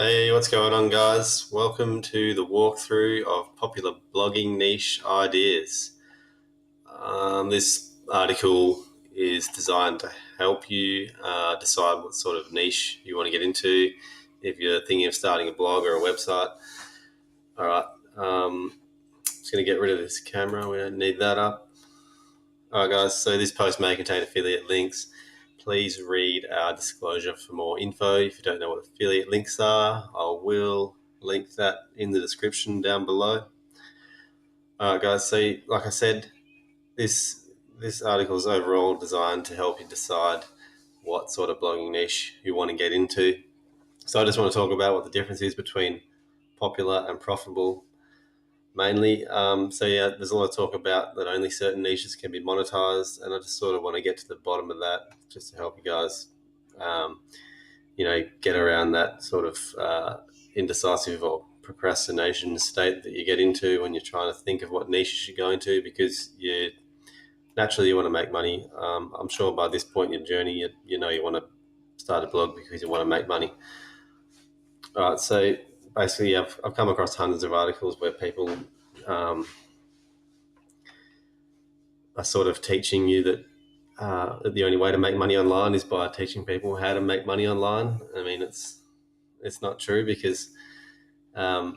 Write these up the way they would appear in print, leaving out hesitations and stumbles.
Hey, what's going on, guys? Welcome to the walkthrough of popular blogging niche ideas. This article is designed to help you decide what sort of niche you want to get into if you're thinking of starting a blog or a website. All right, just going to get rid of this camera. We don't need that up. All right, guys, so this post may contain affiliate links. Please read our disclosure for more info. If you don't know what affiliate links are, I will link that in the description down below. All right, guys, so like I said, this article is overall designed to help you decide what sort of blogging niche you want to get into. So I just want to talk about what the difference is between popular and profitable mainly. There's a lot of talk about that only certain niches can be monetized, and I just sort of want to get to the bottom of that just to help you guys, get around that sort of indecisive or procrastination state that you get into when you're trying to think of what niche you should go into, because you want to make money. I'm sure by this point in your journey, you want to start a blog because you want to make money. All right, so basically, I've come across hundreds of articles where people are sort of teaching you that the only way to make money online is by teaching people how to make money online. I mean, it's not true because, I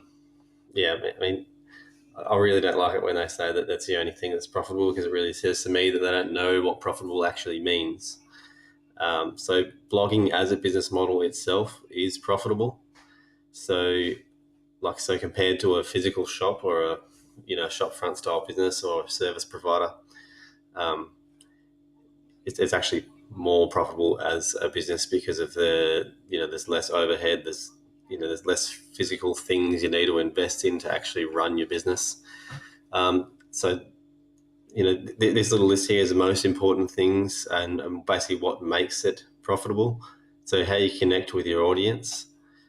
mean, I really don't like it when they say that that's the only thing that's profitable, because it really says to me that they don't know what profitable actually means. So blogging as a business model itself is profitable. So compared to a physical shop or a shop front style business or a service provider, it's actually more profitable as a business because of there's less overhead, there's less physical things you need to invest in to actually run your business. This little list here is the most important things and basically what makes it profitable. So how you connect with your audience.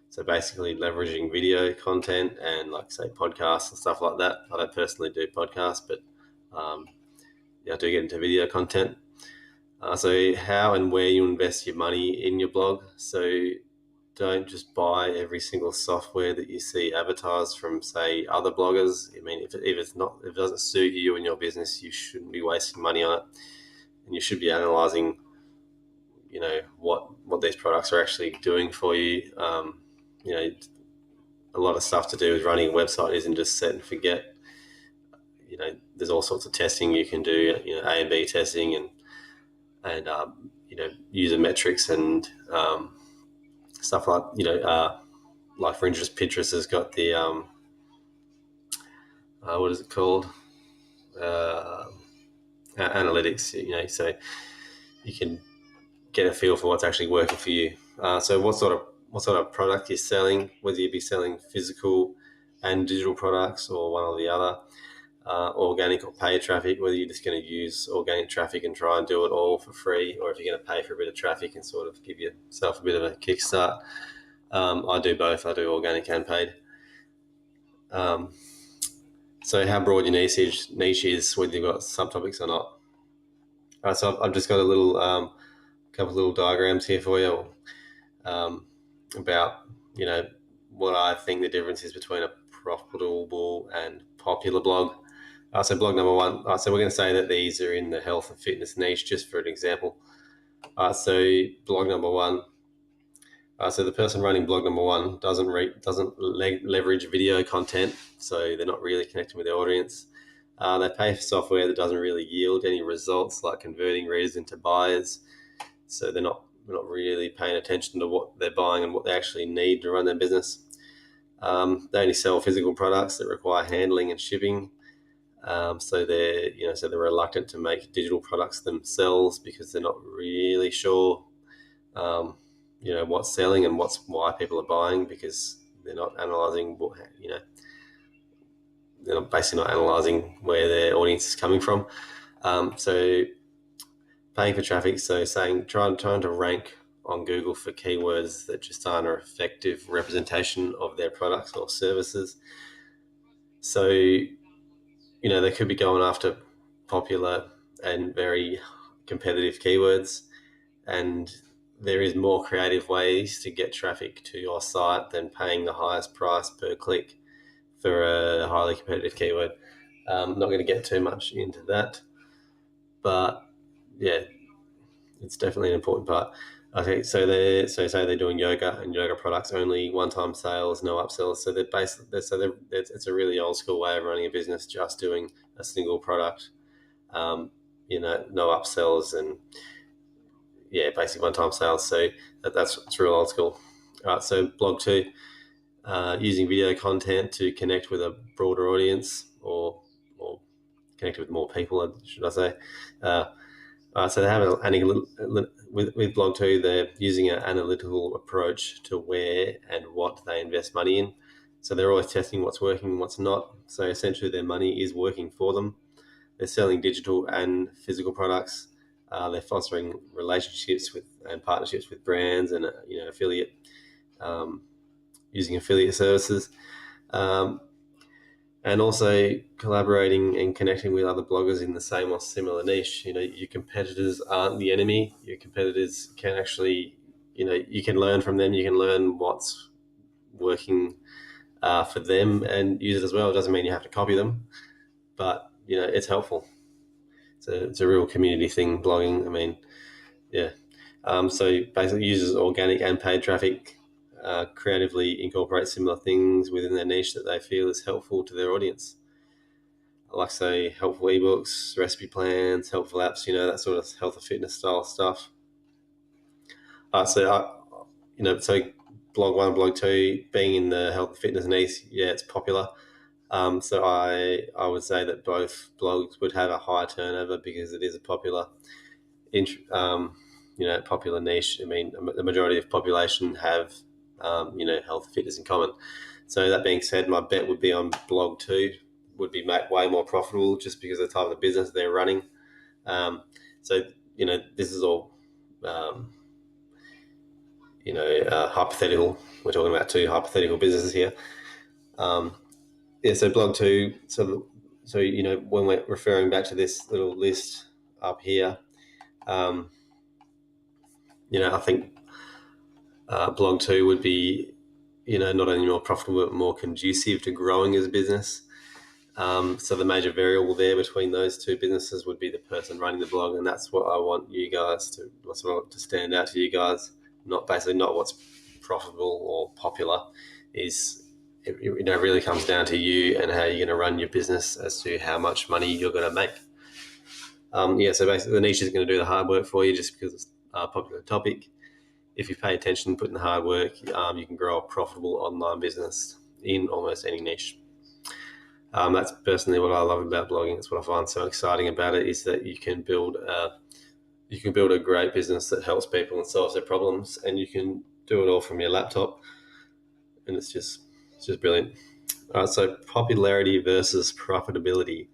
So basically leveraging video content and say podcasts and stuff like that. I don't personally do podcasts, but I do get into video content. So how and where you invest your money in your blog. So don't just buy every single software that you see advertised from, say, other bloggers. I mean, if it doesn't suit you and your business, you shouldn't be wasting money on it, and you should be analyzing, what these products are actually doing for you. A lot of stuff to do with running a website isn't just set and forget. There's all sorts of testing you can do, A and B testing and user metrics and stuff like for instance, Pinterest has got the what is it called? Analytics. So you can get a feel for what's actually working for you. So what sort of product you're selling, whether you be selling physical and digital products or one or the other, organic or paid traffic, whether you're just going to use organic traffic and try and do it all for free, or if you're going to pay for a bit of traffic and sort of give yourself a bit of a kickstart. I do both. I do organic and paid. So how broad your niche is, whether you've got subtopics or not. So I've just got a couple of little diagrams here for you about what I think the difference is between a profitable and popular blog. So blog number one. So we're going to say that these are in the health and fitness niche, just for an example. So blog number one. So the person running blog number one doesn't leverage video content, so they're not really connecting with their audience. They pay for software that doesn't really yield any results, like converting readers into buyers. So they're not really paying attention to what they're buying and what they actually need to run their business. They only sell physical products that require handling and shipping. So they're reluctant to make digital products themselves because they're not really sure what's selling and why people are buying, because they're not analyzing they're basically not analyzing where their audience is coming from. So paying for traffic, so trying to rank on Google for keywords that just aren't an effective representation of their products or services. So they could be going after popular and very competitive keywords, and there is more creative ways to get traffic to your site than paying the highest price per click for a highly competitive keyword. Not going to get too much into that, but yeah, it's definitely an important part. Okay, so say they're doing yoga and yoga products only, one-time sales, no upsells. So it's a really old school way of running a business, just doing a single product, no upsells, and yeah, basically one-time sales. So that's real old school. All right, so blog 2, using video content to connect with a broader audience, or connect with more people, should I say? So they have with blog 2, they're using an analytical approach to where and what they invest money in. So they're always testing what's working and what's not. So essentially their money is working for them. They're selling digital and physical products. They're fostering relationships and partnerships with brands and affiliate, using affiliate services. And also collaborating and connecting with other bloggers in the same or similar niche. Your competitors aren't the enemy. Your competitors can actually, you can learn from them. You can learn what's working for them and use it as well. It doesn't mean you have to copy them, but it's helpful. It's a real community thing, blogging. I mean, yeah. So basically uses organic and paid traffic, creatively incorporate similar things within their niche that they feel is helpful to their audience. Like, say, helpful ebooks, recipe plans, helpful apps, that sort of health and fitness style stuff. So blog 1, blog 2, being in the health and fitness niche, yeah, it's popular. So I would say that both blogs would have a high turnover because it is a popular popular niche. I mean, the majority of population have, health and fitness in common. So that being said, my bet would be on blog 2 would be way more profitable just because of the type of business they're running. So this is all, hypothetical. We're talking about 2 hypothetical businesses here. So blog 2. So when we're referring back to this little list up here, I think blog 2 would be, not only more profitable but more conducive to growing as a business. So the major variable there between those 2 businesses would be the person running the blog, and that's what I want to stand out to you guys. Not what's profitable or popular. It really comes down to you and how you're going to run your business as to how much money you're going to make. So basically the niche is going to do the hard work for you just because it's a popular topic. If you pay attention, put in the hard work, you can grow a profitable online business in almost any niche. That's personally what I love about blogging. It's what I find so exciting about it, is that you can build a great business that helps people and solves their problems, and you can do it all from your laptop, and it's just brilliant. All right, so popularity versus profitability.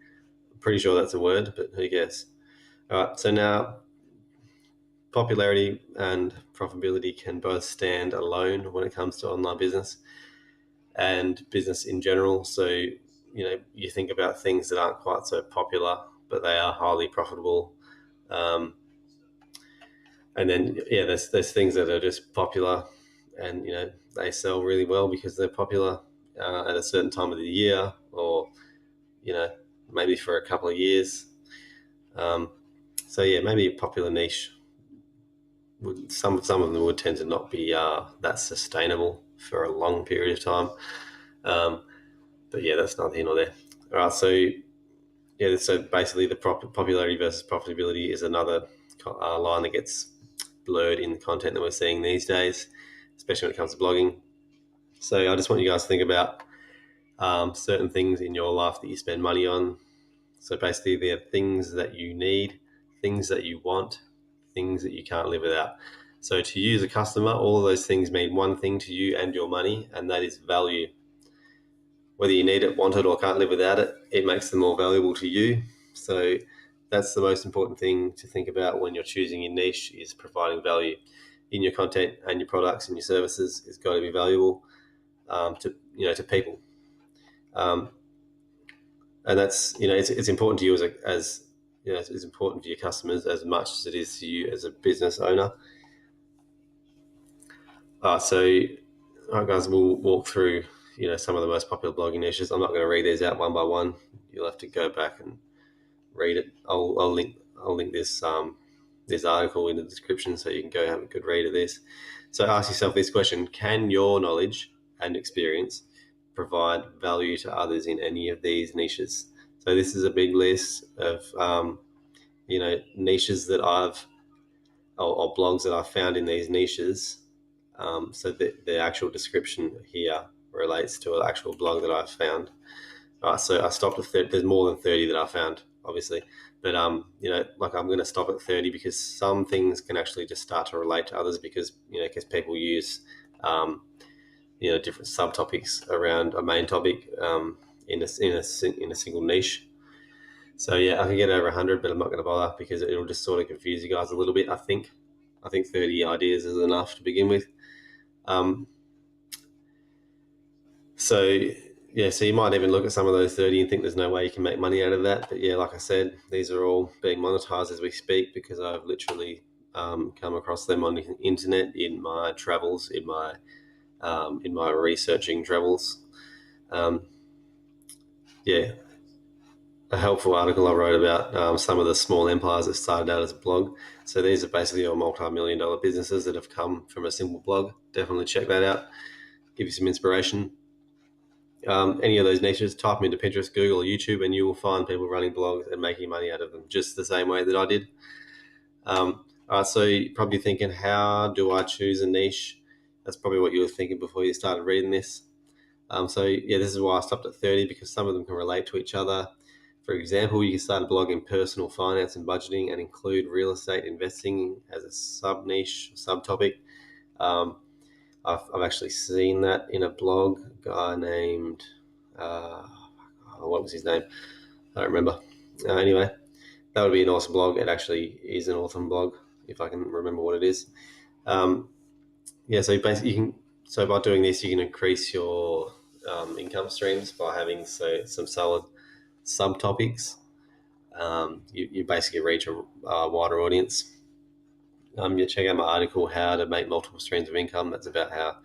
I'm pretty sure that's a word, but who cares? All right, so now popularity and profitability can both stand alone when it comes to online business and business in general. So you think about things that aren't quite so popular, but they are highly profitable. And then, there's things that are just popular and, they sell really well because they're popular at a certain time of the year, or, maybe for a couple of years. Maybe a popular niche some of them would tend to not be that sustainable for a long period of time. But that's neither here nor there. All right, so basically the popularity versus profitability is another line that gets blurred in the content that we're seeing these days, especially when it comes to blogging. So I just want you guys to think about certain things in your life that you spend money on. So basically they're things that you need, things that you want, things that you can't live without. So to you as a customer, all of those things mean one thing to you and your money, and that is value. Whether you need it, want it, or can't live without it, it makes them more valuable to you. So that's the most important thing to think about when you're choosing your niche, is providing value in your content, and your products and your services. It's got to be valuable to people. And that's it's important to you it's important to your customers as much as it is to you as a business owner. All right, guys, we'll walk through some of the most popular blogging niches. I'm not going to read these out one by one. You'll have to go back and read it. I'll link this article in the description so you can go have a good read of this. So ask yourself this question: can your knowledge and experience provide value to others in any of these niches? So this is a big list of niches that or blogs that I've found in these niches. So the actual description here relates to an actual blog that I've found. So I stopped at 30. There's more than 30 that I found, obviously, but like I'm going to stop at 30 because some things can actually just start to relate to others because people use different subtopics around a main topic in a single niche. So yeah, I can get over 100, but I'm not going to bother because it'll just sort of confuse you guys a little bit. I think 30 ideas is enough to begin with. So you might even look at some of those 30 and think there's no way you can make money out of that. But yeah, like I said, these are all being monetized as we speak because I've literally come across them on the internet in my travels, in my researching travels. A helpful article I wrote about some of the small empires that started out as a blog. So these are basically all multi-million-dollar businesses that have come from a simple blog. Definitely check that out. Give you some inspiration. Any of those niches, type them into Pinterest, Google, or YouTube, and you will find people running blogs and making money out of them just the same way that I did. All right, so you're probably thinking, how do I choose a niche? That's probably what you were thinking before you started reading this. This is why I stopped at 30 because some of them can relate to each other. For example, you can start a blog in personal finance and budgeting and include real estate investing as a sub-niche, subtopic. I've actually seen that in a blog. A guy named, what was his name? I don't remember. Anyway, that would be an awesome blog. It actually is an awesome blog if I can remember what it is. So basically so by doing this, you can increase your income streams by having some solid subtopics. You basically reach a wider audience. You check out my article, How to Make Multiple Streams of Income. That's about how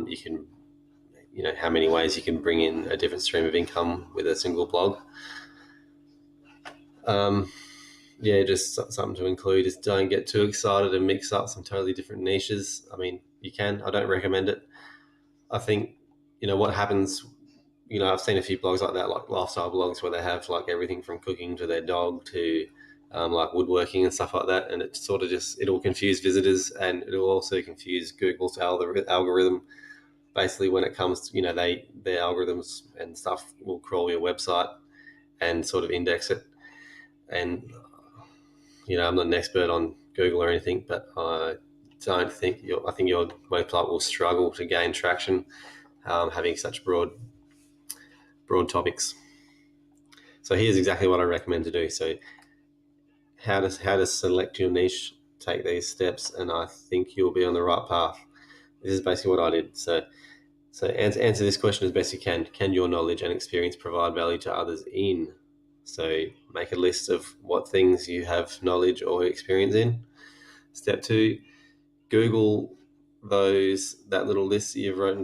you can, how many ways you can bring in a different stream of income with a single blog. Just something to include is don't get too excited and mix up some totally different niches. I mean, you can. I don't recommend it. I think, what happens, I've seen a few blogs like that, like lifestyle blogs where they have like everything from cooking to their dog to like woodworking and stuff like that. And it sort of it'll confuse visitors and it'll also confuse Google's algorithm. Basically, when it comes to, their algorithms and stuff will crawl your website and sort of index it. And, I'm not an expert on Google or anything, but I think your website will struggle to gain traction having such broad topics. So here's exactly what I recommend to do. So how to select your niche, take these steps, and I think you'll be on the right path. This is basically what I did. So answer this question as best you can. Can your knowledge and experience provide value to others in? So make a list of what things you have knowledge or experience in. Step 2, Google that little list that you've written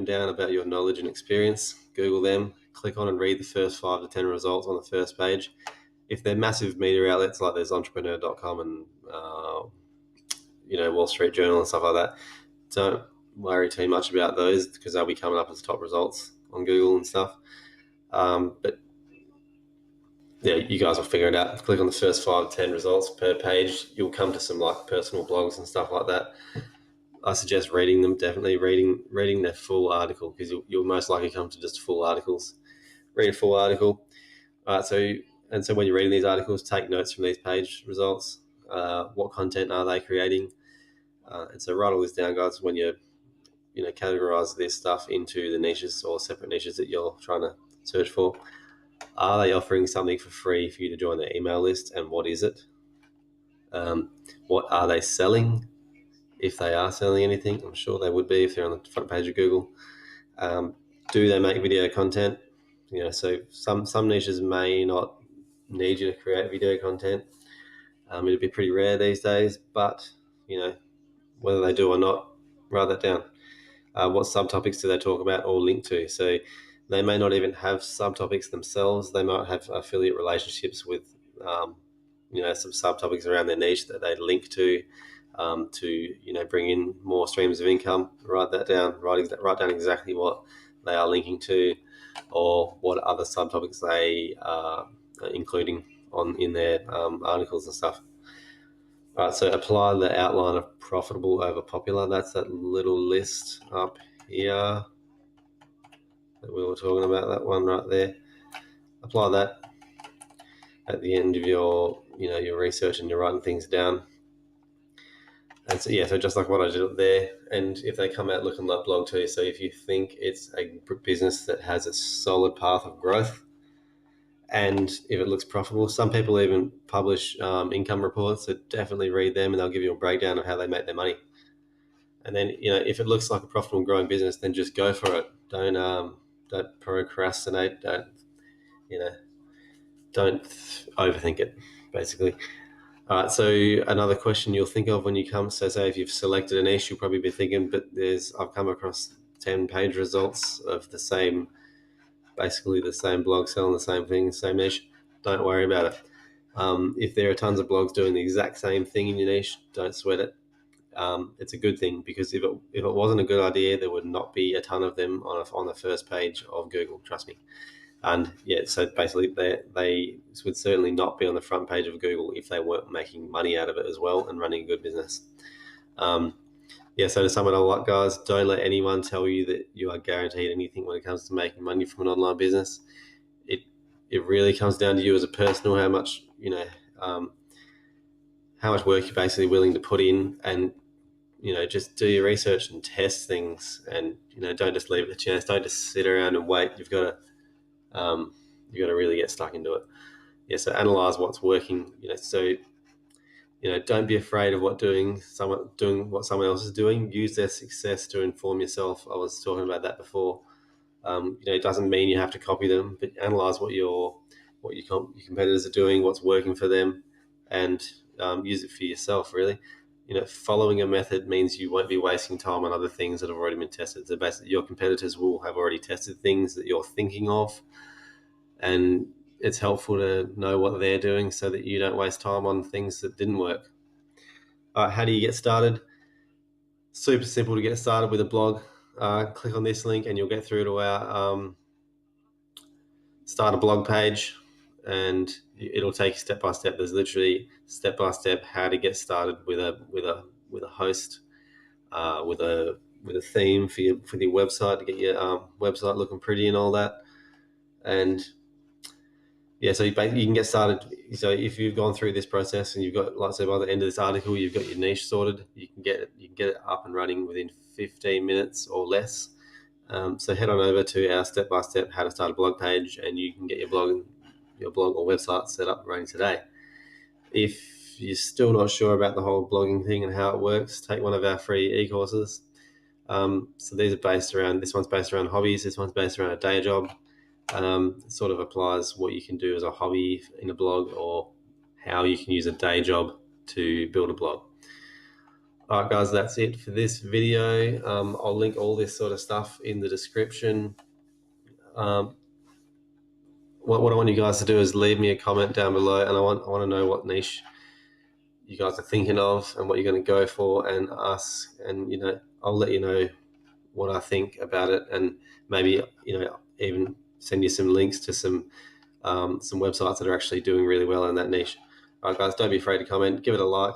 down about your knowledge and experience. Google them, click on and read the first 5 to 10 results on the first page. If they're massive media outlets like there's entrepreneur.com and Wall Street Journal and stuff like that, don't worry too much about those because they'll be coming up as top results on Google and stuff. But yeah, you guys will figure it out. Click on the first 5 to 10 results per page. You'll come to some like personal blogs and stuff like that. I suggest reading them, definitely reading their full article because you'll most likely come to just full articles. Read a full article. So when you're reading these articles, take notes from these page results. What content are they creating? And so write all this down, guys, when you categorize this stuff into the niches or separate niches that you're trying to search for. Are they offering something for free for you to join their email list, and what is it? What are they selling? If they are selling anything, I'm sure they would be if they're on the front page of Google. Do they make video content? So some niches may not need you to create video content. It'd be pretty rare these days, but whether they do or not, Write that down. What subtopics do they talk about or link to? So they may not even have subtopics themselves. They might have affiliate relationships with, some subtopics around their niche that they link to bring in more streams of income. Write that down. Write down exactly what they are linking to, or what other subtopics they are including in their articles and stuff. All right, so apply the outline of profitable over popular. That's that little list up here that we were talking about, that one right there. Apply that at the end of your research and you're writing things down. And so just like what I did there, and if they come out looking like blog too, so if you think it's a business that has a solid path of growth, and if it looks profitable, some people even publish income reports, so definitely read them and they'll give you a breakdown of how they make their money. And then, if it looks like a profitable growing business, then just go for it. Don't procrastinate. Don't overthink it, basically. All right, so another question you'll think of when you come, so say if you've selected a niche, you'll probably be thinking, but I've come across 10-page results of basically the same blog selling the same thing, same niche. Don't worry about it. If there are tons of blogs doing the exact same thing in your niche, don't sweat it. It's a good thing, because if it wasn't a good idea, there would not be a ton of them on the first page of Google, trust me. And so basically they would certainly not be on the front page of Google if they weren't making money out of it as well and running a good business. So to sum it all up, guys, don't let anyone tell you that you are guaranteed anything when it comes to making money from an online business. It really comes down to you as a person, how much work you're basically willing to put in, and just do your research and test things, and don't just leave it to chance. Don't just sit around and wait. You've got to really get stuck into it. So analyze what's working. Don't be afraid of doing what someone else is doing. Use their success to inform yourself. I was talking about that before. It doesn't mean you have to copy them, but analyze what your competitors are doing, what's working for them, and use it for yourself. Really, following a method means you won't be wasting time on other things that have already been tested. So basically, your competitors will have already tested things that you're thinking of, and it's helpful to know what they're doing so that you don't waste time on things that didn't work. All right, how do you get started? Super simple to get started with a blog. Click on this link and you'll get through to our start a blog page, and it'll take you step by step. There's literally step by step how to get started with a host, with a theme for your website to get your website looking pretty and all that. And so you can get started. So if you've gone through this process and you've got, like I said, by the end of this article, you've got your niche sorted, you can get it up and running within 15 minutes or less. So head on over to our step-by-step how to start a blog page, and you can get your blog or website set up and running today. If you're still not sure about the whole blogging thing and how it works, take one of our free e-courses. So these are this one's based around hobbies, this one's based around a day job. It sort of applies what you can do as a hobby in a blog, or how you can use a day job to build a blog. All right, guys, that's it for this video. I'll link all this sort of stuff in the description. What I want you guys to do is leave me a comment down below, and I want to know what niche you guys are thinking of and what you're going to go for, and ask, and I'll let you know what I think about it, and maybe even send you some links to some websites that are actually doing really well in that niche. All right, guys, don't be afraid to comment. Give it a like.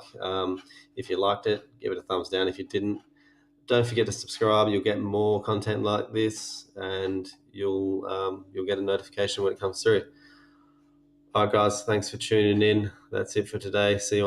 If you liked it, give it a thumbs down. If you didn't, don't forget to subscribe. You'll get more content like this, and you'll get a notification when it comes through. All right, guys, thanks for tuning in. That's it for today. See you.